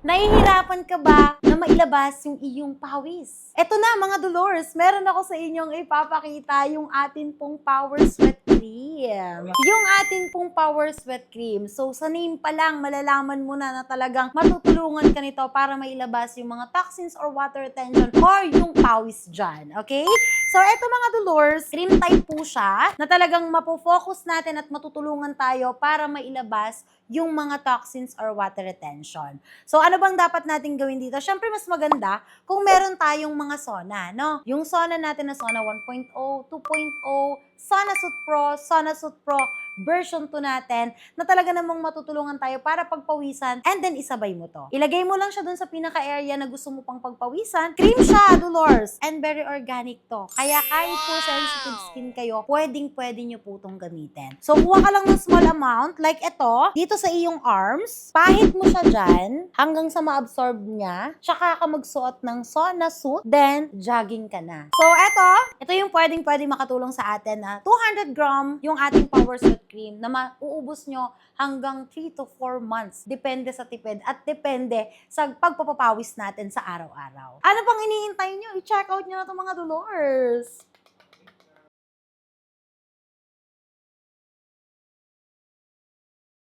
Nahihirapan ka ba na mailabas yung iyong pawis? Eto na mga Dolores, meron ako sa inyong ipapakita yung atin pong Power Sweat Cream. Yung atin pong Power Sweat Cream. So sa name pa lang, malalaman mo na talagang matutulungan ka nito para mailabas yung mga toxins or water retention or yung pawis dyan. Okay? So eto mga Dolores, cream type po siya na talagang mapofocus natin at matutulungan tayo para mailabas yung mga toxins or water retention. So, ano bang dapat natin gawin dito? Siyempre, mas maganda kung meron tayong mga sauna, no? Yung sauna natin na sauna 1.0, 2.0, Sonasuit Pro, Sonasuit Pro version 2 natin na talaga namang matutulungan tayo para pagpawisan and then isabay mo to. Ilagay mo lang siya dun sa pinaka-area na gusto mo pang pagpawisan. Cream siya, Dolores, and very organic to. Kaya kahit po sensitive skin kayo, pwedeng-pwede nyo po itong gamitin. So, kuha ka lang ng small amount, like ito, dito sa iyong arms, pahit mo siya dyan, hanggang sa ma-absorb niya, tsaka ka magsuot ng sauna suit, then jogging ka na. So, ito yung pwedeng-pwede makatulong sa atin na 200 gram yung ating Power Sweat Cream na mauubos nyo hanggang 3 to 4 months. Depende sa tipid at depende sa pagpapapawis natin sa araw-araw. Ano pang iniintay nyo? I-check out nyo na itong mga Dolores.